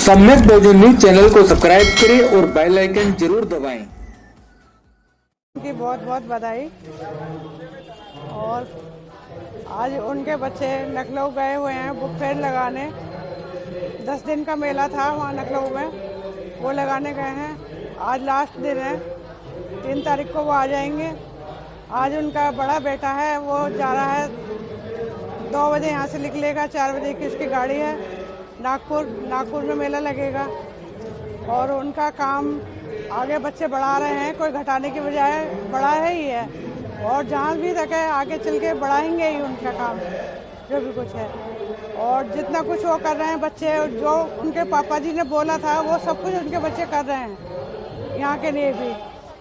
सम्यक भोजन news channel को सब्सक्राइब करें और बेल आइकन जरूर दबाएं। उनकी बहुत बहुत बधाई। और आज उनके बच्चे लखनऊ गए हुए हैं बुक फेयर लगाने। 10 दिन का मेला था वहाँ लखनऊ में, वो लगाने गए हैं। आज लास्ट दिन है, 3 तारीख को वो आ जाएंगे। आज उनका बड़ा बेटा है, वो जा रहा है 2 बजे यहाँ से निकलेगा, 4 बजे की उसकी गाड़ी है। नागपुर में मेला लगेगा और उनका काम आगे बच्चे बढ़ा रहे हैं, कोई घटाने की बजाय बढ़ा है ही है। और जहाँ भी तक है आगे चल के बढ़ाएंगे ही उनका काम, जो भी कुछ है। और जितना कुछ वो कर रहे हैं बच्चे, जो उनके पापा जी ने बोला था वो सब कुछ उनके बच्चे कर रहे हैं यहाँ के लिए भी।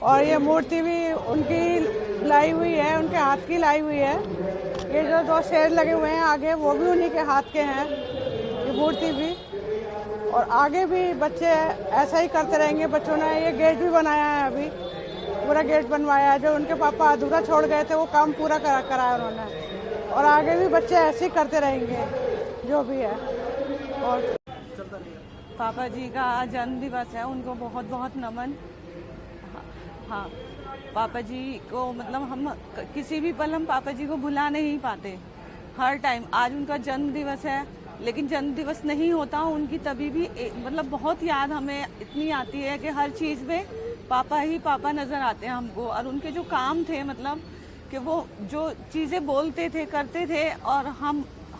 और ये मूर्ति भी उनकी लाई हुई है, उनके हाथ की लाई हुई है। ये जो 2 शेर लगे हुए हैं आगे, वो भी उन्हीं के हाथ के हैं, ये मूर्ति भी। और आगे भी बच्चे ऐसा ही करते रहेंगे। बच्चों ने ये गेट भी बनाया है, अभी पूरा गेट बनवाया है। जो उनके पापा अधूरा छोड़ गए थे वो काम पूरा कराया उन्होंने। और आगे भी बच्चे ऐसे ही करते रहेंगे, जो भी है। और पापा जी का जन्म दिवस है, उनको बहुत बहुत नमन। हाँ, पापा जी को मतलब हम किसी भी पल हम पापा जी को भुला नहीं पाते, हर टाइम। आज उनका जन्म दिवस है, लेकिन जन्म दिवस नहीं होता उनकी तभी भी मतलब बहुत याद हमें इतनी आती है कि हर चीज़ में पापा ही पापा नज़र आते हैं हमको। और उनके जो काम थे, मतलब कि वो जो चीज़ें बोलते थे, करते थे, और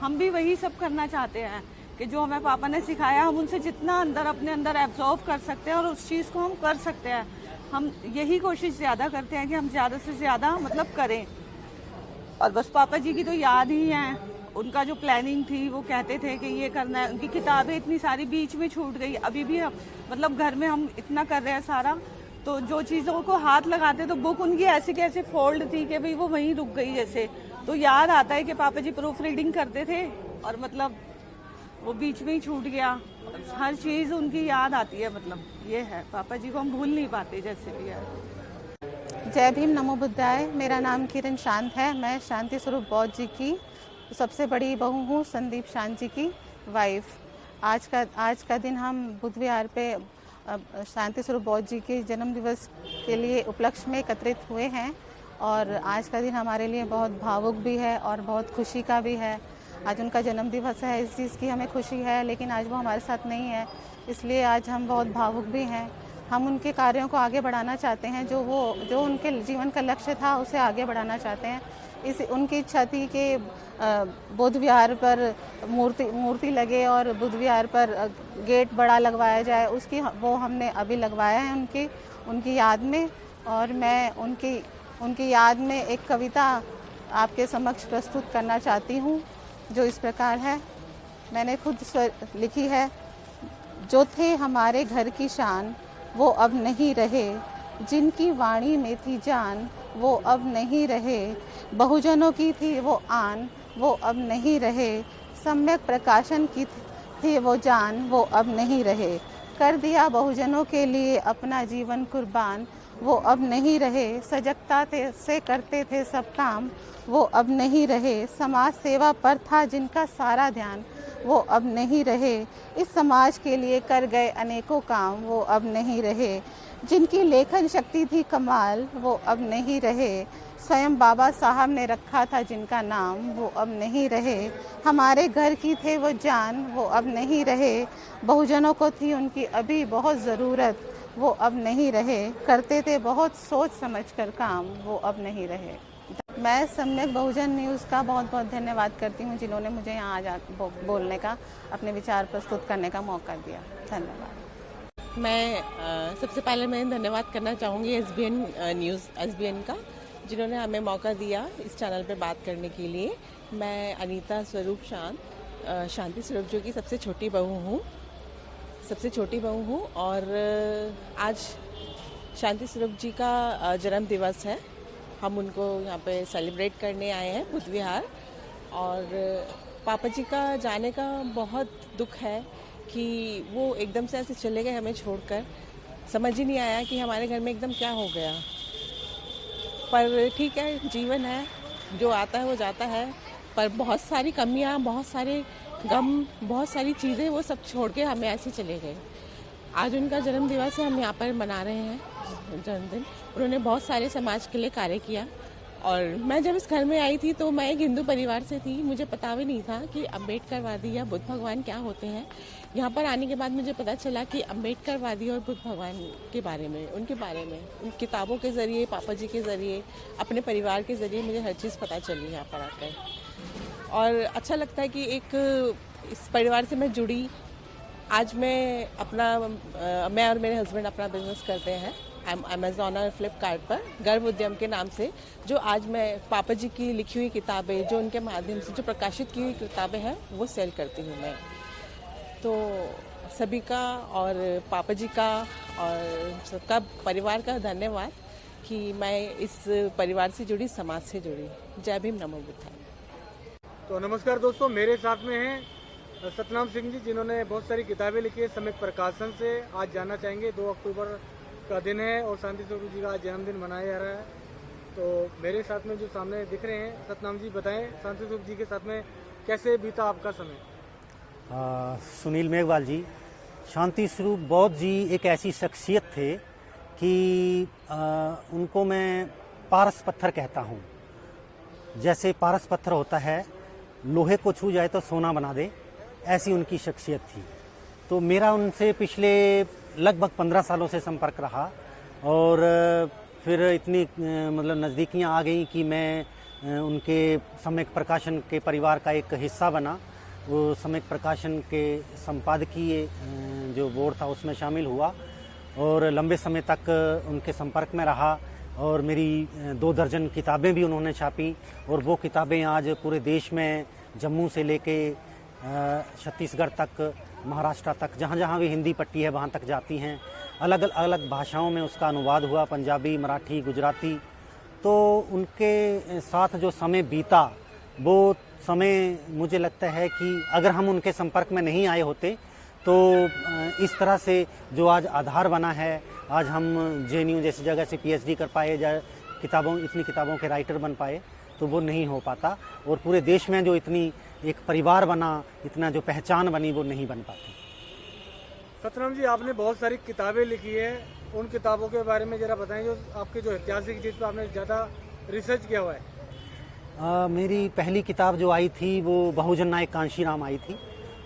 हम भी वही सब करना चाहते हैं कि जो हमें पापा ने सिखाया हम उनसे जितना अंदर अपने अंदर एब्जॉर्व कर सकते हैं और उस चीज़ को हम कर सकते हैं। हम यही कोशिश ज़्यादा करते हैं कि हम ज़्यादा से ज़्यादा मतलब करें। और बस पापा जी की तो याद ही है। उनका जो प्लानिंग थी, वो कहते थे कि ये करना है। उनकी किताबें इतनी सारी बीच में छूट गई। अभी भी हम मतलब घर में हम इतना कर रहे हैं सारा, तो जो चीज़ों को हाथ लगाते तो बुक उनकी ऐसे कैसे फोल्ड थी कि भाई वो वहीं रुक गई जैसे। तो याद आता है कि पापा जी प्रूफ रीडिंग करते थे और मतलब वो बीच में ही छूट गया। हर चीज़ उनकी याद आती है, मतलब ये है, पापा जी को हम भूल नहीं पाते जैसे भी है। जय भीम, नमो बुद्धाय। मेरा नाम किरण शांत है। मैं शांति स्वरूप बौद्ध जी की सबसे बड़ी बहू हूँ, संदीप शांत जी की वाइफ। आज का दिन हम बुध विहार पे शांति स्वरूप बौद्ध जी के जन्म दिवस के लिए उपलक्ष्य में एकत्रित हुए हैं। और आज का दिन हमारे लिए बहुत भावुक भी है और बहुत खुशी का भी है। आज उनका जन्म दिवस है, इस चीज़ की हमें खुशी है, लेकिन आज वो हमारे साथ नहीं है, इसलिए आज हम बहुत भावुक भी हैं। हम उनके कार्यों को आगे बढ़ाना चाहते हैं, जो उनके जीवन का लक्ष्य था उसे आगे बढ़ाना चाहते हैं। उनकी इच्छा थी कि बुद्ध विहार पर मूर्ति लगे और बुद्ध विहार पर गेट बड़ा लगवाया जाए। वो हमने अभी लगवाया है उनकी याद में। और मैं उनकी याद में एक कविता आपके समक्ष प्रस्तुत करना चाहती हूँ, जो इस प्रकार है। मैंने खुद लिखी है। जो थे हमारे घर की शान, वो अब नहीं रहे। जिनकी वाणी में थी जान, वो अब नहीं रहे। बहुजनों की थी वो आन, वो अब नहीं रहे। सम्यक प्रकाशन की थी वो जान, वो अब नहीं रहे। कर दिया बहुजनों के लिए अपना जीवन कुर्बान, वो अब नहीं रहे। सजगता से करते थे सब काम, वो अब नहीं रहे। समाज सेवा पर था जिनका सारा ध्यान, वो अब नहीं रहे। इस समाज के लिए कर गए अनेकों काम, वो अब नहीं रहे। जिनकी लेखन शक्ति थी कमाल, वो अब नहीं रहे। स्वयं बाबा साहब ने रखा था जिनका नाम, वो अब नहीं रहे। हमारे घर की थे वो जान, वो अब नहीं रहे। बहुजनों को थी उनकी अभी बहुत ज़रूरत, वो अब नहीं रहे। करते थे बहुत सोच समझ कर काम, वो अब नहीं रहे। मैं सम्यक बहुजन न्यूज़ का बहुत बहुत धन्यवाद करती हूँ, जिन्होंने मुझे यहाँ आज बोलने का, अपने विचार प्रस्तुत करने का मौका दिया। धन्यवाद। मैं सबसे पहले मैं धन्यवाद करना चाहूँगी एसबीएन न्यूज़, एसबीएन का, जिन्होंने हमें मौका दिया इस चैनल पे बात करने के लिए। मैं अनीता स्वरूप शांति स्वरूप जो की सबसे छोटी बहू हूँ। और आज शांति स्वरूप जी का जन्म दिवस है। हम उनको यहाँ पे सेलिब्रेट करने आए हैं बुद्ध विहार। और पापा जी का जाने का बहुत दुख है कि वो एकदम से ऐसे चले गए हमें छोड़कर। समझ ही नहीं आया कि हमारे घर में एकदम क्या हो गया। पर ठीक है, जीवन है, जो आता है वो जाता है। पर बहुत सारी कमियाँ, बहुत सारे गम, बहुत सारी चीज़ें वो सब छोड़ के हमें ऐसे चले गए। आज उनका जन्म दिवस है, हम यहाँ पर मना रहे हैं जन्मदिन। उन्होंने बहुत सारे समाज के लिए कार्य किया और मैं जब इस घर में आई थी तो मैं एक हिंदू परिवार से थी, मुझे पता भी नहीं था कि अम्बेडकरवादी या बुद्ध भगवान क्या होते हैं। यहाँ पर आने के बाद मुझे पता चला कि अम्बेडकरवादी और बुद्ध भगवान के बारे में, उनके बारे में, उन किताबों के ज़रिए, पापा जी के ज़रिए, अपने परिवार के ज़रिए मुझे हर चीज़ पता चली यहाँ पर आकर। और अच्छा लगता है कि एक इस परिवार से मैं जुड़ी। आज मैं मैं और मेरे हस्बैंड अपना बिजनेस करते हैं अमेज़ॉन और फ्लिपकार्ट पर गर्व उद्यम के नाम से, जो आज मैं पापा जी की लिखी हुई किताबें, जो उनके माध्यम से जो प्रकाशित की हुई किताबें हैं, वो सेल करती हूँ मैं। तो सभी का और पापा जी का और सबका परिवार का धन्यवाद कि मैं इस परिवार से जुड़ी, समाज से जुड़ी। जय भीम, नमो बुद्धाय। तो नमस्कार दोस्तों, मेरे साथ में हैं सतनाम सिंह जी, जिन्होंने बहुत सारी किताबें लिखी है सम्यक प्रकाशन से। आज जानना चाहेंगे, 2 अक्टूबर का दिन है और शांति स्वरूप जी का आज जन्मदिन मनाया जा रहा है। तो मेरे साथ में जो सामने दिख रहे हैं, सतनाम जी बताएं शांति स्वरूप जी के साथ में कैसे बीता आपका समय? सुनील मेघवाल जी, शांति स्वरूप बौद्ध जी एक ऐसी शख्सियत थे कि उनको मैं पारस पत्थर कहता हूँ। जैसे पारस पत्थर होता है, लोहे को छू जाए तो सोना बना दे, ऐसी उनकी शख्सियत थी। तो मेरा उनसे पिछले लगभग 15 सालों से संपर्क रहा और फिर इतनी मतलब नज़दीकियाँ आ गई कि मैं उनके सम्यक प्रकाशन के परिवार का एक हिस्सा बना। वो सम्यक प्रकाशन के संपादकीय जो बोर्ड था उसमें शामिल हुआ और लंबे समय तक उनके संपर्क में रहा और मेरी 2 दर्जन किताबें भी उन्होंने छापी। और वो किताबें आज पूरे देश में, जम्मू से लेके छत्तीसगढ़ तक, महाराष्ट्र तक, जहाँ जहाँ भी हिंदी पट्टी है वहाँ तक जाती हैं। अलग अलग भाषाओं में उसका अनुवाद हुआ, पंजाबी, मराठी, गुजराती। तो उनके साथ जो समय बीता, वो समय मुझे लगता है कि अगर हम उनके संपर्क में नहीं आए होते तो इस तरह से जो आज आधार बना है, आज हम JNU जैसी जगह से PhD कर पाए, या इतनी किताबों के राइटर बन पाए, तो वो नहीं हो पाता। और पूरे देश में जो इतनी एक परिवार बना, इतना जो पहचान बनी, वो नहीं बन पाती। सतनाम जी, आपने बहुत सारी किताबें लिखी है, उन किताबों के बारे में जरा बताएं जो आपके जो ऐतिहासिक चीज़ पर आपने ज़्यादा रिसर्च किया हुआ है। मेरी पहली किताब जो आई थी वो बहुजन नायक कांशीराम आई थी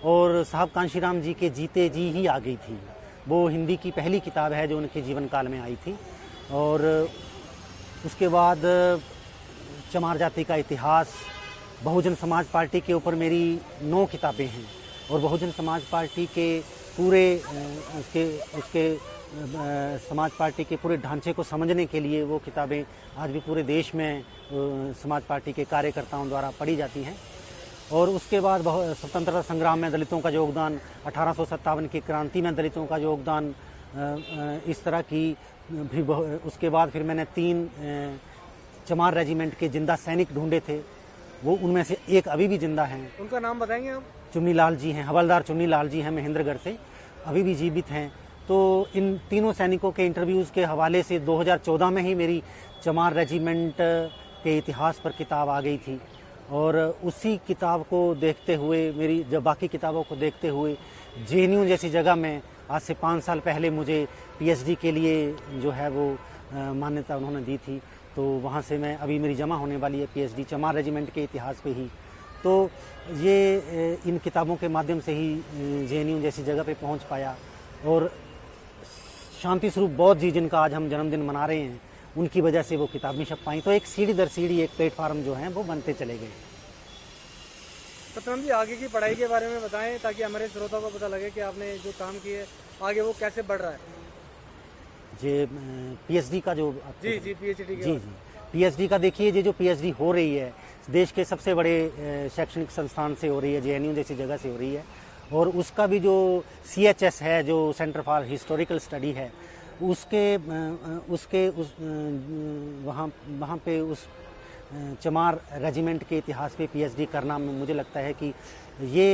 और साहब कांशीराम जी के जीते जी ही आ गई थी। वो हिंदी की पहली किताब है जो उनके जीवन काल में आई थी। और उसके बाद चमार जाति का इतिहास, बहुजन समाज पार्टी के ऊपर मेरी 9 किताबें हैं और बहुजन समाज पार्टी के पूरे उसके समाज पार्टी के पूरे ढांचे को समझने के लिए वो किताबें आज भी पूरे देश में समाज पार्टी के कार्यकर्ताओं द्वारा पढ़ी जाती हैं। और उसके बाद स्वतंत्रता संग्राम में दलितों का योगदान, 1857 की क्रांति में दलितों का योगदान, इस तरह की भी। उसके बाद फिर मैंने 3 चमार रेजिमेंट के जिंदा सैनिक ढूंढे थे, वो उनमें से एक अभी भी जिंदा हैं। उनका नाम बताएंगे आप? चुन्नी लाल जी हैं, हवलदार चुन्नी लाल जी हैं महेंद्रगढ़ से, अभी भी जीवित हैं। तो इन तीनों सैनिकों के इंटरव्यूज़ के हवाले से 2014 में ही मेरी चमार रेजिमेंट के इतिहास पर किताब आ गई थी और उसी किताब को देखते हुए, मेरी जब बाकी किताबों को देखते हुए, JNU जैसी जगह में आज से 5 साल पहले मुझे PhD के लिए जो है वो मान्यता उन्होंने दी थी। तो वहाँ से मैं अभी मेरी जमा होने वाली है PhD चमार रेजिमेंट के इतिहास पे ही। तो ये इन किताबों के माध्यम से ही JNU जैसी जगह पे पहुँच पाया। और शांति स्वरूप बौद्ध जी, जिनका आज हम जन्मदिन मना रहे हैं, उनकी वजह से वो किताबें छप पाई। तो एक सीढ़ी दर सीढ़ी एक प्लेटफार्म जो है वो बनते चले गए। सतनाम जी, आगे की पढ़ाई के बारे में बताएं ताकि हमारे श्रोता को पता लगे कि आपने जो काम किए आगे वो कैसे बढ़ रहा है। ये PhD का जो जी PhD जी PhD का देखिए, ये जो PhD हो रही है देश के सबसे बड़े शैक्षणिक संस्थान से हो रही है, JNU जैसी जगह से हो रही है। और उसका भी जो CHS है, जो सेंटर फॉर हिस्टोरिकल स्टडी है, उसके वहाँ पे उस चमार रेजिमेंट के इतिहास पे PhD करना मुझे लगता है कि ये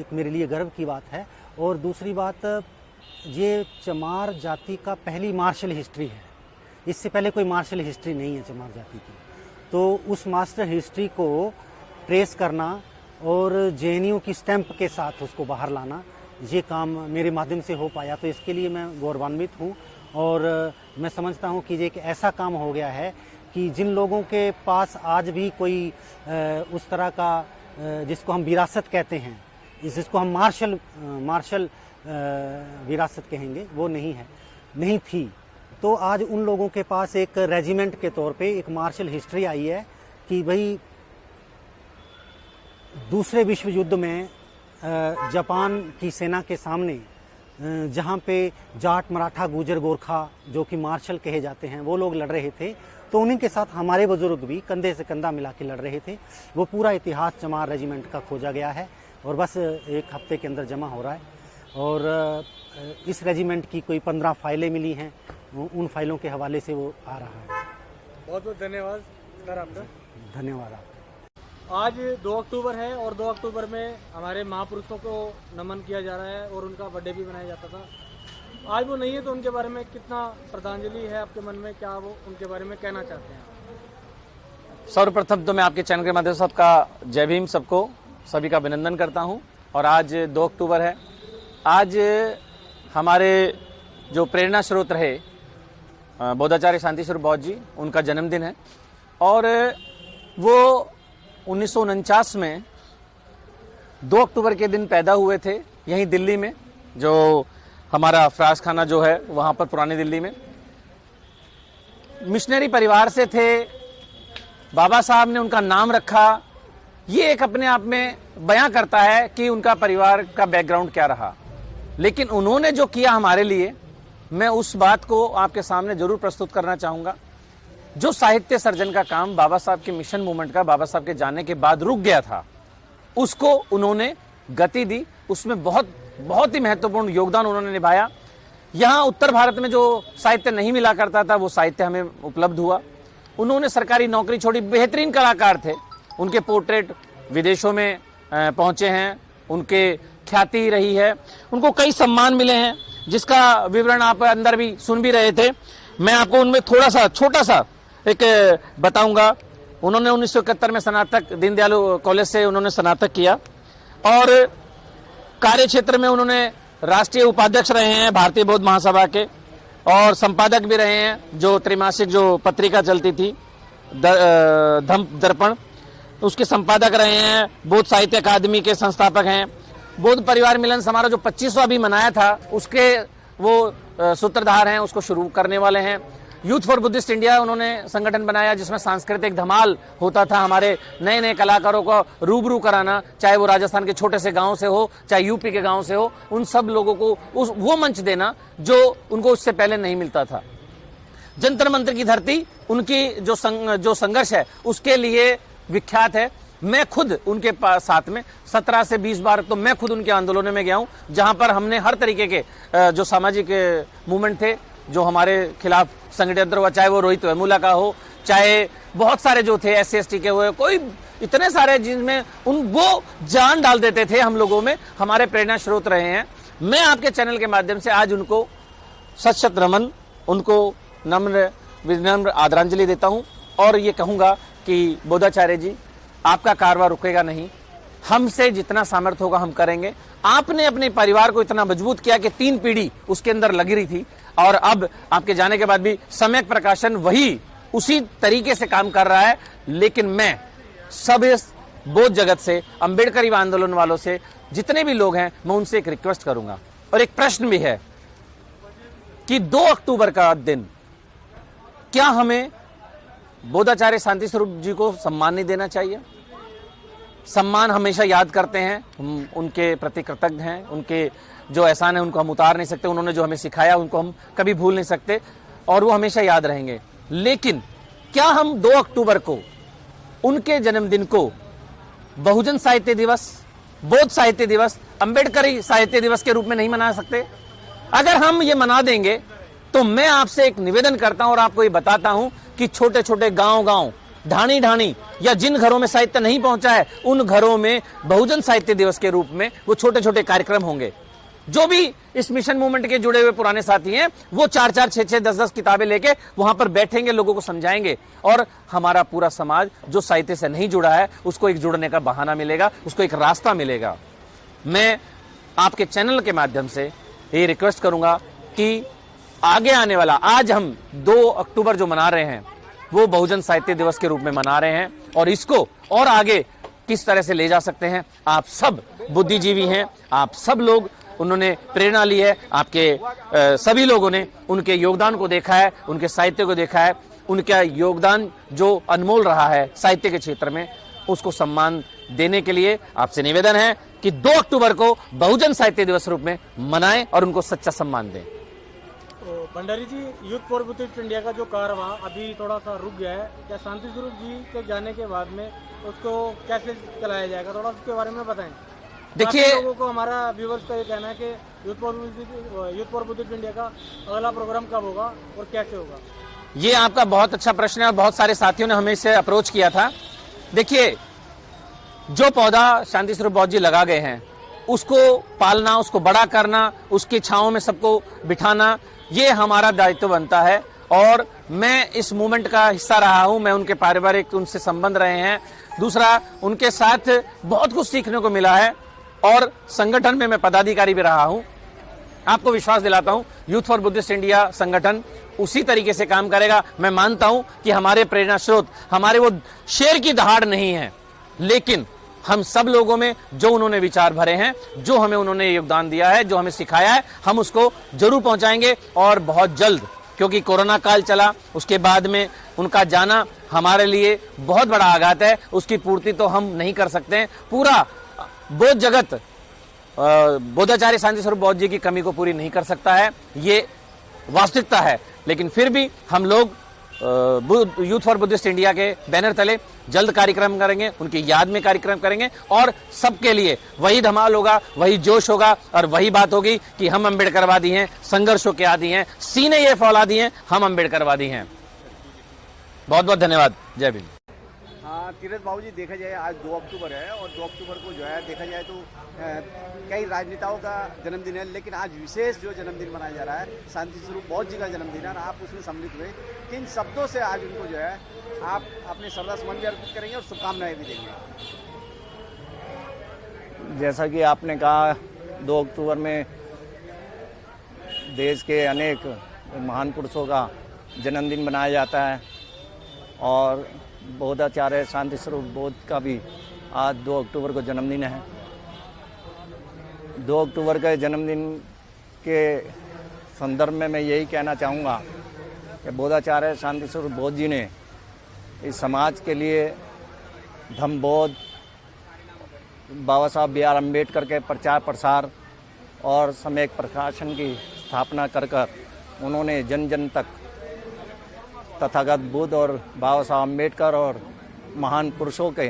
एक मेरे लिए गर्व की बात है। और दूसरी बात, ये चमार जाति का पहली मार्शल हिस्ट्री है। इससे पहले कोई मार्शल हिस्ट्री नहीं है चमार जाति की। तो उस मास्टर हिस्ट्री को ट्रेस करना और जेएनयू की स्टैंप के साथ उसको बाहर लाना, ये काम मेरे माध्यम से हो पाया, तो इसके लिए मैं गौरवान्वित हूँ। और मैं समझता हूँ कि ये एक ऐसा काम हो गया है कि जिन लोगों के पास आज भी कोई उस तरह का जिसको हम विरासत कहते हैं, जिसको हम मार्शल विरासत कहेंगे, वो नहीं थी, तो आज उन लोगों के पास एक रेजिमेंट के तौर पे एक मार्शल हिस्ट्री आई है कि भाई दूसरे विश्व युद्ध में जापान की सेना के सामने जहाँ पे जाट, मराठा, गुर्जर, गोरखा जो कि मार्शल कहे जाते हैं, वो लोग लड़ रहे थे, तो उन्हीं के साथ हमारे बुजुर्ग भी कंधे से कंधा मिला के लड़ रहे थे। वो पूरा इतिहास चमार रेजिमेंट का खोजा गया है और बस एक हफ्ते के अंदर जमा हो रहा है। और इस रेजिमेंट की कोई 15 फाइलें मिली हैं, उन फाइलों के हवाले से वो आ रहा है। बहुत बहुत धन्यवाद सर आपका। धन्यवाद आप। आज 2 अक्टूबर है और 2 अक्टूबर में हमारे महापुरुषों को नमन किया जा रहा है और उनका बर्थडे भी मनाया जाता था। आज वो नहीं है तो उनके बारे में कितना श्रद्धांजलि है आपके मन में, क्या वो उनके बारे में कहना चाहते हैं? सर्वप्रथम तो मैं आपके चैनल के माध्यम से सबका जय भीम, सबको सभी का अभिनंदन करता हूं। और आज 2 अक्टूबर है। आज हमारे जो प्रेरणा स्रोत रहे बोधाचार्य शांति स्वरूप बौद्ध जी, उनका जन्मदिन है। और वो 1949 में 2 अक्टूबर के दिन पैदा हुए थे यहीं दिल्ली में, जो हमारा अफराज खाना जो है वहाँ पर पुरानी दिल्ली में। मिशनरी परिवार से थे, बाबा साहब ने उनका नाम रखा। ये एक अपने आप में बयां करता है कि उनका परिवार का बैकग्राउंड क्या रहा। लेकिन उन्होंने जो किया हमारे लिए, मैं उस बात को आपके सामने जरूर प्रस्तुत करना चाहूँगा। जो साहित्य सर्जन का काम बाबा साहब के मिशन मूवमेंट का बाबा साहब के जाने के बाद रुक गया था, उसको उन्होंने गति दी। उसमें बहुत ही महत्वपूर्ण योगदान उन्होंने निभाया। यहाँ उत्तर भारत में जो साहित्य नहीं मिला करता था, वो साहित्य हमें उपलब्ध हुआ। उन्होंने सरकारी नौकरी छोड़ी, बेहतरीन कलाकार थे। उनके पोर्ट्रेट विदेशों में पहुंचे हैं, उनके ख्याति रही है, उनको कई सम्मान मिले हैं, जिसका विवरण आप अंदर भी सुन भी रहे थे। मैं आपको उनमें थोड़ा सा छोटा सा एक बताऊंगा। उन्होंने 1971 में स्नातक दीनदयाल कॉलेज से उन्होंने स्नातक किया और कार्य क्षेत्र में उन्होंने राष्ट्रीय उपाध्यक्ष रहे हैं भारतीय बौद्ध महासभा के, और संपादक भी रहे हैं जो त्रैमासिक जो पत्रिका चलती थी धम्म दर्पण, उसके संपादक रहे हैं। बौद्ध साहित्य अकादमी के संस्थापक हैं। बौद्ध परिवार मिलन समारोह जो 25वां भी मनाया था, उसके वो सूत्रधार हैं, उसको शुरू करने वाले हैं। यूथ फॉर बुद्धिस्ट इंडिया उन्होंने संगठन बनाया, जिसमें सांस्कृतिक धमाल होता था। हमारे नए नए कलाकारों को रूबरू कराना, चाहे वो राजस्थान के छोटे से गांव से हो, चाहे यूपी के गांव से हो, उन सब लोगों को वो मंच देना जो उनको उससे पहले नहीं मिलता था। जंतर मंतर की धरती उनकी जो संघर्ष है उसके लिए विख्यात है। मैं खुद उनके साथ में 17 से 20 बार तो मैं खुद उनके आंदोलनों में गया हूं, जहां पर हमने हर तरीके के जो सामाजिक मूवमेंट थे, जो हमारे खिलाफ संगठन हुआ, चाहे वो रोहित वेमुला का हो, चाहे बहुत सारे जो थे SC/ST के हुए, कोई इतने सारे जिनमें वो जान डाल देते थे हम लोगों में, हमारे प्रेरणा स्रोत रहे हैं। मैं आपके चैनल के माध्यम से आज उनको सत नमन, उनको नम्र विनम्र आदरांजलि देता हूं और ये कहूंगा कि बोधाचार्य जी, आपका कारवां रुकेगा नहीं। हमसे जितना सामर्थ्य होगा हम करेंगे। आपने अपने परिवार को इतना मजबूत किया कि 3 पीढ़ी उसके अंदर लगी रही थी, और अब आपके जाने के बाद भी सम्यक प्रकाशन वही उसी तरीके से काम कर रहा है। लेकिन मैं सब इस बौद्ध जगत से, अंबेडकरी आंदोलन वालों से, जितने भी लोग हैं, मैं उनसे एक रिक्वेस्ट करूंगा और एक प्रश्न भी है कि 2 अक्टूबर का दिन क्या हमें बोधाचार्य शांति स्वरूप जी को सम्मान नहीं देना चाहिए? सम्मान हमेशा याद करते हैं, हम उनके प्रति कृतज्ञ हैं। उनके जो एहसान है उनको हम उतार नहीं सकते। उन्होंने जो हमें सिखाया उनको हम कभी भूल नहीं सकते और वो हमेशा याद रहेंगे। लेकिन क्या हम 2 अक्टूबर को, उनके जन्मदिन को, बहुजन साहित्य दिवस, बौद्ध साहित्य दिवस, अंबेडकरी साहित्य दिवस के रूप में नहीं मना सकते? अगर हम ये मना देंगे तो मैं आपसे एक निवेदन करता हूं और आपको ये बताता हूं कि छोटे छोटे गांव ढाणी ढाणी या जिन घरों में साहित्य नहीं पहुंचा है, उन घरों में बहुजन साहित्य दिवस के रूप में वो छोटे छोटे कार्यक्रम होंगे। जो भी इस मिशन मूवमेंट के जुड़े हुए पुराने साथी हैं वो 4-4, 6-6, 10-10 किताबें लेके वहां पर बैठेंगे, लोगों को समझाएंगे और हमारा पूरा समाज जो साहित्य से नहीं जुड़ा है उसको एक जुड़ने का बहाना मिलेगा, उसको एक रास्ता मिलेगा। मैं आपके चैनल के माध्यम से ये रिक्वेस्ट करूंगा कि आगे आने वाला, आज हम 2 अक्टूबर जो मना रहे हैं वो बहुजन साहित्य दिवस के रूप में मना रहे हैं और इसको और आगे किस तरह से ले जा सकते हैं, आप सब बुद्धिजीवी हैं, आप सब लोग उन्होंने प्रेरणा ली है, आपके सभी लोगों ने उनके योगदान को देखा है, उनके साहित्य को देखा है, उनका योगदान जो अनमोल रहा है साहित्य के क्षेत्र में उसको सम्मान देने के लिए आपसे निवेदन है कि 2 अक्टूबर को बहुजन साहित्य दिवस रूप में मनाएं और उनको सच्चा सम्मान दें। तो भंडारी जी, यूथ फॉर बुद्धिस्ट इंडिया का जो कारवां अभी थोड़ा सा रुक गया है, क्या शांति स्वरूप जी के जाने के बाद में उसको कैसे चलाया जाएगा, थोड़ा उसके बारे में बताएं। देखिए, लोगों को, हमारा व्यूवर्स का ये कहना है कि यूथ फॉर बुद्धिस्ट इंडिया का अगला प्रोग्राम कब होगा और कैसे होगा। ये आपका बहुत अच्छा प्रश्न है और बहुत सारे साथियों ने हमें इससे अप्रोच किया था। देखिए, जो पौधा शांति स्वरूप बौद्ध जी लगा गए हैं उसको पालना, उसको बड़ा करना, उसकी छांव में सबको बिठाना, ये हमारा दायित्व बनता है और मैं इस मूवमेंट का हिस्सा रहा हूं। मैं उनके पारिवारिक उनसे संबंध रहे हैं, दूसरा उनके साथ बहुत कुछ सीखने को मिला है और संगठन में मैं पदाधिकारी भी रहा हूं। आपको विश्वास दिलाता हूं, यूथ फॉर बुद्धिस्ट इंडिया संगठन उसी तरीके से काम करेगा। मैं मानता हूं कि हमारे प्रेरणा स्रोत हमारे वो शेर की दहाड़ नहीं है, लेकिन हम सब लोगों में जो उन्होंने विचार भरे हैं, जो हमें उन्होंने योगदान दिया है, जो हमें सिखाया है, हम उसको जरूर पहुंचाएंगे और बहुत जल्द, क्योंकि कोरोना काल चला उसके बाद में उनका जाना हमारे लिए बहुत बड़ा आघात है, उसकी पूर्ति तो हम नहीं कर सकते हैं। पूरा बौद्ध जगत बोधाचार्य शांति स्वरूप बौद्ध जी की कमी को पूरी नहीं कर सकता है, ये वास्तविकता है। लेकिन फिर भी हम लोग यूथ फॉर बुद्धिस्ट इंडिया के बैनर तले जल्द कार्यक्रम करेंगे, उनकी याद में कार्यक्रम करेंगे और सबके लिए वही धमाल होगा, वही जोश होगा और वही बात होगी कि हम अम्बेडकरवादी हैं, संघर्षों के आदी हैं, सीने ये फौलादी हैं, हम अम्बेडकरवादी हैं। बहुत बहुत धन्यवाद। जय भीम। हाँ तीरथ बाबू जी, देखा जाए आज 2 अक्टूबर है और 2 अक्टूबर को जो है देखा जाए तो कई राजनेताओं का जन्मदिन है, लेकिन आज विशेष जो जन्मदिन मनाया जा रहा है शांति स्वरूप बौद्ध जी का जन्मदिन है और आप उसमें सम्मिलित हुए। किन शब्दों से आज उनको जो है आप अपने श्रद्धासुमन भी अर्पित करेंगे और शुभकामनाएं भी देंगे। जैसा कि आपने कहा, 2 अक्टूबर में देश के अनेक महान पुरुषों का जन्मदिन मनाया जाता है और बोधाचार्य शांति स्वरूप बौद्ध का भी आज 2 अक्टूबर को जन्मदिन है। 2 अक्टूबर के जन्मदिन के संदर्भ में मैं यही कहना चाहूँगा कि बोधाचार्य शांति स्वरूप बौद्ध जी ने इस समाज के लिए धम्म बौद्ध, बाबा साहब बी आर अम्बेडकर के प्रचार प्रसार और सम्यक प्रकाशन की स्थापना कर उन्होंने जन जन तक तथागत बुद्ध और बाबा साहब अम्बेडकर और महान पुरुषों के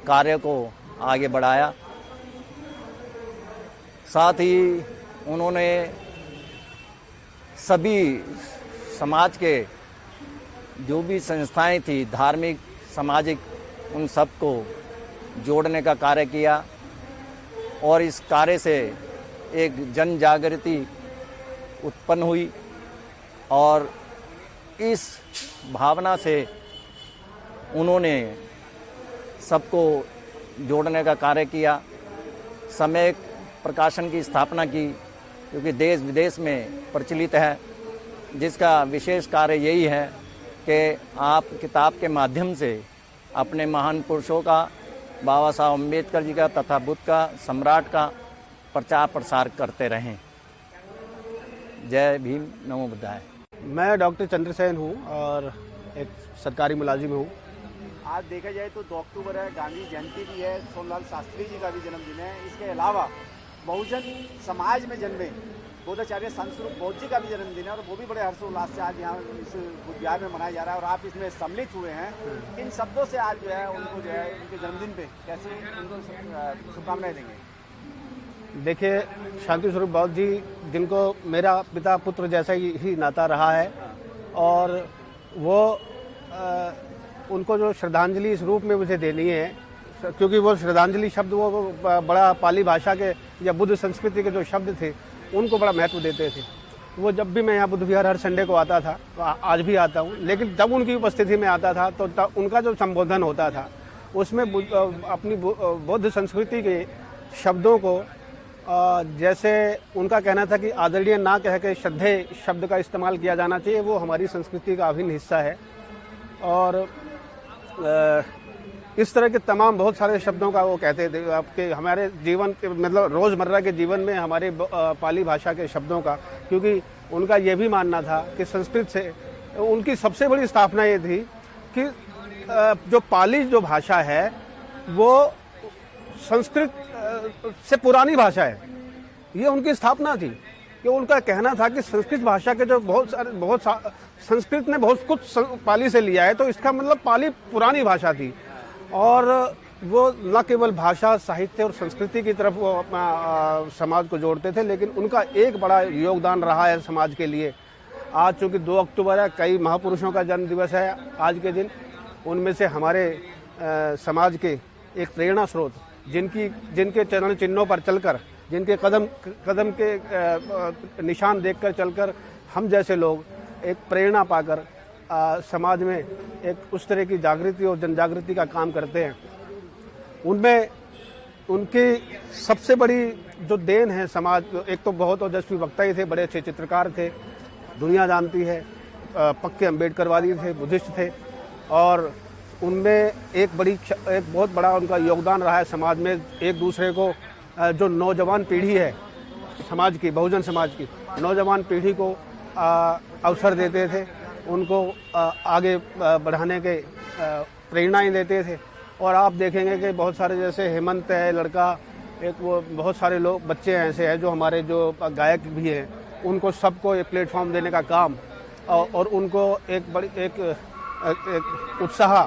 कार्य को आगे बढ़ाया। साथ ही उन्होंने सभी समाज के जो भी संस्थाएं थी, धार्मिक, सामाजिक, उन सब को जोड़ने का कार्य किया और इस कार्य से एक जन जागृति उत्पन्न हुई और इस भावना से उन्होंने सबको जोड़ने का कार्य किया। सम्यक प्रकाशन की स्थापना की, क्योंकि देश विदेश में प्रचलित है, जिसका विशेष कार्य यही है कि आप किताब के माध्यम से अपने महान पुरुषों का, बाबा साहब अम्बेडकर जी का तथा बुद्ध का, सम्राट का प्रचार प्रसार करते रहें। जय भीम, नमो बुद्धाय। मैं डॉक्टर चंद्रसेन हूँ और एक सरकारी मुलाजिम हूँ। आज देखा जाए तो 2 अक्टूबर है, गांधी जयंती भी है, सोमलाल शास्त्री जी का भी जन्मदिन है। इसके अलावा बहुजन समाज में जन्मे बोधाचार्य शांति स्वरूप बौद्ध जी का भी जन्मदिन है और वो भी बड़े हर्षोल्लास से आज यहाँ इस बुद्ध विहार में मनाया जा रहा है और आप इसमें सम्मिलित हुए हैं। इन शब्दों से आज जो है उनको जो है उनके जन्मदिन पे कैसे उनको शुभकामनाएं देंगे। देखिए, शांति स्वरूप बौद्ध जी, जिनको मेरा पिता पुत्र जैसा ही नाता रहा है और वो उनको जो श्रद्धांजलि इस रूप में मुझे देनी है, क्योंकि वो श्रद्धांजलि शब्द वो बड़ा पाली भाषा के या बुद्ध संस्कृति के जो शब्द थे उनको बड़ा महत्व देते थे। वो जब भी मैं यहाँ बुद्ध विहार हर संडे को आता था, आज भी आता हूँ, लेकिन जब उनकी उपस्थिति में आता था तो उनका जो संबोधन होता था उसमें अपनी बौद्ध संस्कृति के शब्दों को जैसे उनका कहना था कि आदरणीय ना कह के श्रद्धेय शब्द का इस्तेमाल किया जाना चाहिए, वो हमारी संस्कृति का अभिन्न हिस्सा है। और इस तरह के तमाम बहुत सारे शब्दों का वो कहते थे आपके हमारे जीवन के मतलब रोज़मर्रा के जीवन में हमारे पाली भाषा के शब्दों का, क्योंकि उनका ये भी मानना था कि संस्कृत से उनकी सबसे बड़ी स्थापना ये थी कि जो पाली जो भाषा है वो संस्कृत से पुरानी भाषा है। ये उनकी स्थापना थी कि उनका कहना था कि संस्कृत भाषा के जो संस्कृत ने बहुत कुछ पाली से लिया है, तो इसका मतलब पाली पुरानी भाषा थी। और वो न केवल भाषा, साहित्य और संस्कृति की तरफ वो अपना समाज को जोड़ते थे, लेकिन उनका एक बड़ा योगदान रहा है समाज के लिए। आज चूँकि 2 अक्टूबर है, कई महापुरुषों का जन्म दिवस है आज के दिन, उनमें से हमारे समाज के एक प्रेरणा स्रोत जिनके चरण चिन्हों पर चलकर, जिनके कदम के निशान देखकर चलकर हम जैसे लोग एक प्रेरणा पाकर समाज में एक उस तरह की जागृति और जनजागृति का काम करते हैं। उनमें उनकी सबसे बड़ी जो देन है समाज, एक तो बहुत ओजस्वी वक्ता ही थे, बड़े अच्छे चित्रकार थे, दुनिया जानती है, पक्के अम्बेडकरवादी थे, बुद्धिस्ट थे। और उनमें एक बहुत बड़ा उनका योगदान रहा है समाज में। एक दूसरे को जो नौजवान पीढ़ी है समाज की, बहुजन समाज की नौजवान पीढ़ी को अवसर देते थे, उनको आगे बढ़ाने के प्रेरणाएं देते थे। और आप देखेंगे कि बहुत सारे जैसे हेमंत है लड़का, एक वो बहुत सारे लोग बच्चे ऐसे हैं जो हमारे जो गायक भी हैं, उनको सबको एक प्लेटफॉर्म देने का काम और उनको एक उत्साह,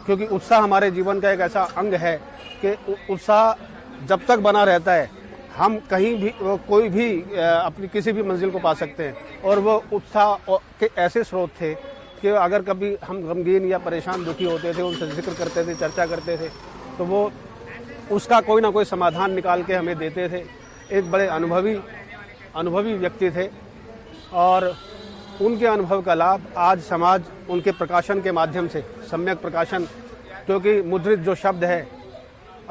क्योंकि उत्साह हमारे जीवन का एक ऐसा अंग है कि उत्साह जब तक बना रहता है हम कहीं भी कोई भी अपनी किसी भी मंजिल को पा सकते हैं। और वो उत्साह के ऐसे स्रोत थे कि अगर कभी हम गमगीन या परेशान दुखी होते थे, उनसे जिक्र करते थे, चर्चा करते थे, तो वो उसका कोई ना कोई समाधान निकाल के हमें देते थे। एक बड़े अनुभवी व्यक्ति थे और उनके अनुभव का लाभ आज समाज उनके प्रकाशन के माध्यम से, सम्यक प्रकाशन, क्योंकि मुद्रित जो शब्द है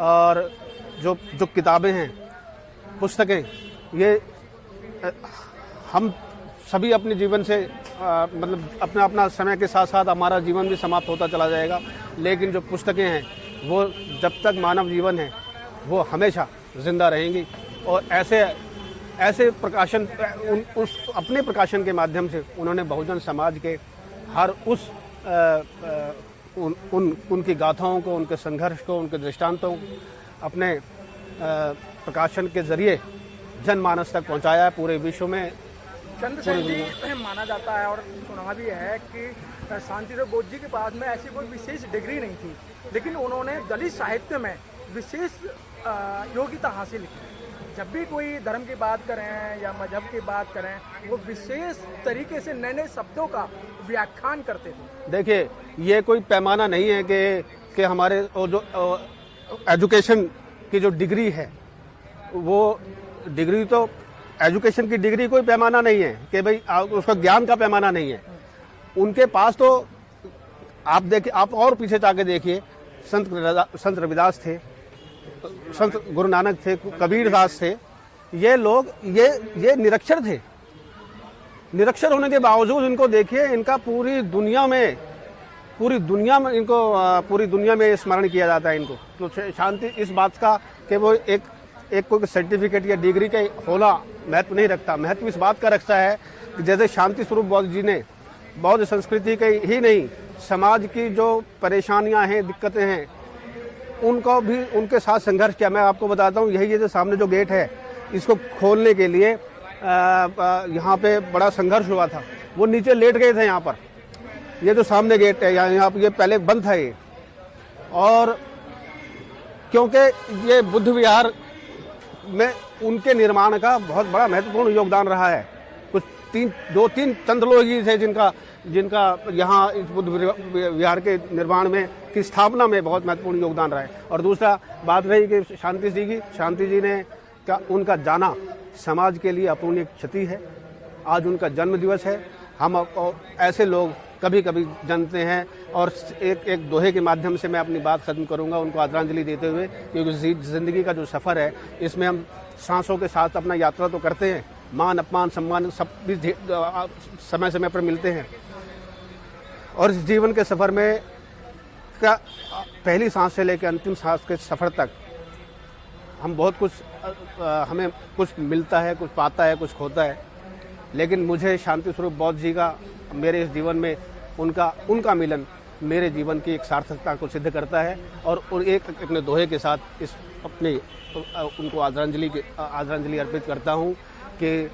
और जो किताबें हैं, पुस्तकें, ये हम सभी अपने जीवन से मतलब अपना समय के साथ साथ हमारा जीवन भी समाप्त होता चला जाएगा, लेकिन जो पुस्तकें हैं वो जब तक मानव जीवन है वो हमेशा जिंदा रहेंगी। और ऐसे प्रकाशन उस अपने प्रकाशन के माध्यम से उन्होंने बहुजन समाज के हर उस उनकी गाथाओं को, उनके संघर्ष को, उनके दृष्टांतों को अपने प्रकाशन के जरिए जनमानस तक पहुंचाया है पूरे विश्व में। चंद्रसेन जी माना जाता है और सुना भी है कि शांति स्वरूप बौद्ध जी के पास में ऐसी कोई विशेष डिग्री नहीं थी, लेकिन उन्होंने दलित साहित्य में विशेष योग्यता हासिल की। जब भी कोई धर्म की बात करें या मजहब की बात करें, वो विशेष तरीके से नए नए शब्दों का व्याख्यान करते थे। देखिए, ये कोई पैमाना नहीं है कि हमारे जो एजुकेशन की जो डिग्री है, वो डिग्री तो एजुकेशन की डिग्री कोई पैमाना नहीं है कि भाई उसका ज्ञान का पैमाना नहीं है। उनके पास तो आप देखिए, आप और पीछे जाके देखिए, संत रविदास थे, संत गुरु नानक थे, कबीर दास थे। ये लोग ये निरक्षर थे। निरक्षर होने के बावजूद इनको देखिए, इनका पूरी दुनिया में इनको पूरी दुनिया में स्मरण किया जाता है इनको। तो शांति इस बात का कि वो एक कोई सर्टिफिकेट या डिग्री के होना महत्व नहीं रखता। महत्व इस बात का रखता है कि जैसे शांति स्वरूप बौद्ध जी ने बौद्ध संस्कृति के ही नहीं, समाज की जो परेशानियां हैं, दिक्कतें हैं, उनको भी उनके साथ संघर्ष किया। मैं आपको बताता हूँ, यही ये जो सामने जो गेट है, इसको खोलने के लिए यहाँ पे बड़ा संघर्ष हुआ था। वो नीचे लेट गए थे यहाँ पर। ये जो सामने गेट है, यहाँ पर ये पहले बंद था ये, और क्योंकि ये बुद्ध विहार में उनके निर्माण का बहुत बड़ा महत्वपूर्ण योगदान रहा है। कुछ 2-3 चंद लोग ही थे जिनका यहाँ इस बुद्ध विहार के निर्माण में की स्थापना में बहुत महत्वपूर्ण योगदान रहा है। और दूसरा बात रही कि शांति जी ने उनका जाना समाज के लिए अपूर्णीय क्षति है। आज उनका जन्म दिवस है। हम ऐसे लोग कभी कभी जानते हैं। और एक दोहे के माध्यम से मैं अपनी बात खत्म करूंगा, उनको आदरांजलि देते हुए, क्योंकि जिंदगी का जो सफ़र है इसमें हम सांसों के साथ अपना यात्रा तो करते हैं, मान अपमान सम्मान सब भी समय समय पर मिलते हैं। और इस जीवन के सफ़र में पहली सांस से लेकर अंतिम सांस के सफ़र तक हम बहुत कुछ हमें कुछ मिलता है, कुछ पाता है, कुछ खोता है। लेकिन मुझे शांति स्वरूप बौद्ध जी का मेरे इस जीवन में उनका मिलन मेरे जीवन की एक सार्थकता को सिद्ध करता है। और एक अपने दोहे के साथ इस अपने उनको आदरांजलि अर्पित करता हूँ कि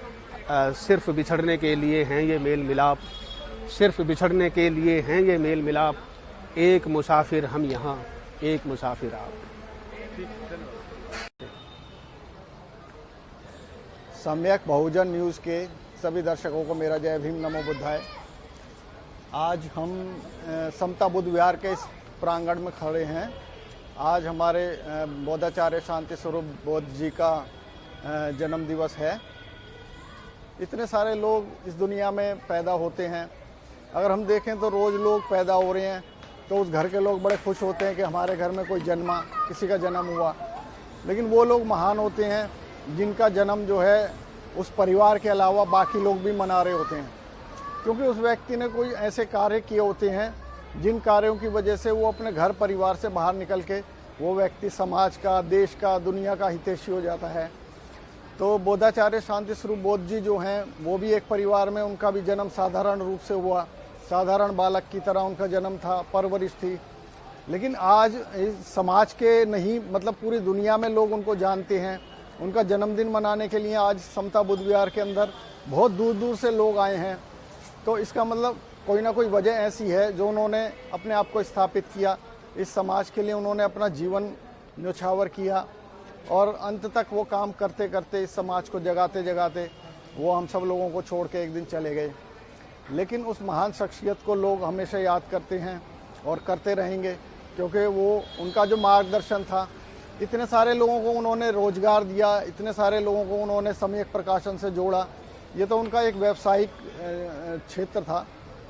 सिर्फ बिछड़ने के लिए हैं ये मेल मिलाप, सिर्फ बिछड़ने के लिए हैं ये मेल मिलाप, एक मुसाफिर हम यहाँ, एक मुसाफिर आप। सम्यक बहुजन न्यूज़ के सभी दर्शकों को मेरा जय भीम, नमो बुद्धाय। आज हम समता बुद्ध विहार के इस प्रांगण में खड़े हैं। आज हमारे बोधाचार्य शांति स्वरूप बौद्ध जी का जन्म दिवस है। इतने सारे लोग इस दुनिया में पैदा होते हैं। अगर हम देखें तो रोज़ लोग पैदा हो रहे हैं, तो उस घर के लोग बड़े खुश होते हैं कि हमारे घर में कोई जन्मा, किसी का जन्म हुआ। लेकिन वो लोग महान होते हैं जिनका जन्म जो है उस परिवार के अलावा बाकी लोग भी मना रहे होते हैं, क्योंकि उस व्यक्ति ने कोई ऐसे कार्य किए होते हैं जिन कार्यों की वजह से वो अपने घर परिवार से बाहर निकल के वो व्यक्ति समाज का, देश का, दुनिया का हितैषी हो जाता है। तो बोधाचार्य शांति स्वरूप बौद्ध जी जो हैं वो भी एक परिवार में, उनका भी जन्म साधारण रूप से हुआ, साधारण बालक की तरह उनका जन्म था, परवरिश थी। लेकिन आज इस समाज के नहीं, मतलब पूरी दुनिया में लोग उनको जानते हैं। उनका जन्मदिन मनाने के लिए आज समता बुद्ध विहार के अंदर बहुत दूर दूर से लोग आए हैं। तो इसका मतलब कोई ना कोई वजह ऐसी है जो उन्होंने अपने आप को स्थापित किया, इस समाज के लिए उन्होंने अपना जीवन न्योछावर किया और अंत तक वो काम करते करते इस समाज को जगाते जगाते वो हम सब लोगों को छोड़ के एक दिन चले गए। लेकिन उस महान शख्सियत को लोग हमेशा याद करते हैं और करते रहेंगे, क्योंकि वो उनका जो मार्गदर्शन था, इतने सारे लोगों को उन्होंने रोजगार दिया, इतने सारे लोगों को उन्होंने सम्यक प्रकाशन से जोड़ा। ये तो उनका एक व्यावसायिक क्षेत्र था।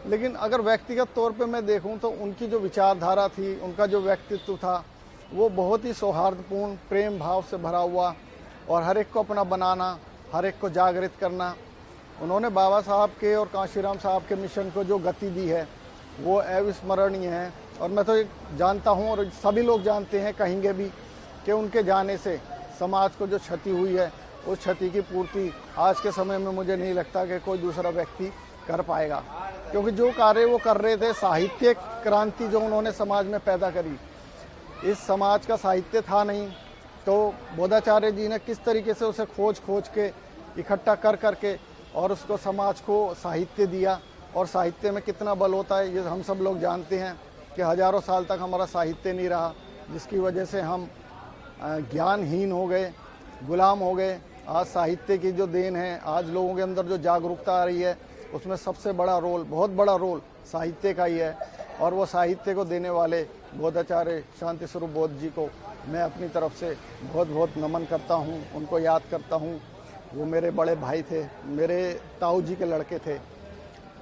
लेकिन अगर व्यक्तिगत तौर पे मैं देखूं तो उनकी जो विचारधारा थी, उनका जो व्यक्तित्व था, वो बहुत ही सौहार्दपूर्ण, प्रेम भाव से भरा हुआ और हर एक को अपना बनाना, हर एक को जागृत करना। उन्होंने बाबा साहब के और कांशीराम साहब के मिशन को जो गति दी है वो अविस्मरणीय है। और मैं तो जानता हूँ और सभी लोग जानते हैं, कहेंगे भी, कि उनके जाने से समाज को जो क्षति हुई है उस क्षति की पूर्ति आज के समय में मुझे नहीं लगता कि कोई दूसरा व्यक्ति कर पाएगा, क्योंकि जो कार्य वो कर रहे थे, साहित्यिक क्रांति जो उन्होंने समाज में पैदा करी, इस समाज का साहित्य था नहीं, तो बोधाचार्य जी ने किस तरीके से उसे खोज के इकट्ठा कर करके और उसको समाज को साहित्य दिया। और साहित्य में कितना बल होता है ये हम सब लोग जानते हैं कि हजारों साल तक हमारा साहित्य नहीं रहा, जिसकी वजह से हम ज्ञानहीन हो गए, गुलाम हो गए। आज साहित्य की जो देन है, आज लोगों के अंदर जो जागरूकता आ रही है, उसमें सबसे बड़ा रोल, बहुत बड़ा रोल साहित्य का ही है। और वो साहित्य को देने वाले बोधाचार्य शांति स्वरूप बौद्ध जी को मैं अपनी तरफ से बहुत बहुत नमन करता हूँ, उनको याद करता हूँ। वो मेरे बड़े भाई थे, मेरे ताऊ जी के लड़के थे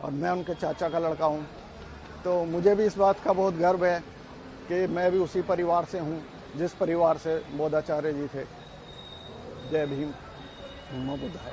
और मैं उनके चाचा का लड़का हूँ। तो मुझे भी इस बात का बहुत गर्व है कि मैं भी उसी परिवार से हूँ जिस परिवार से बोधाचार्य जी थे। जय भीम, नमो बुद्धाय।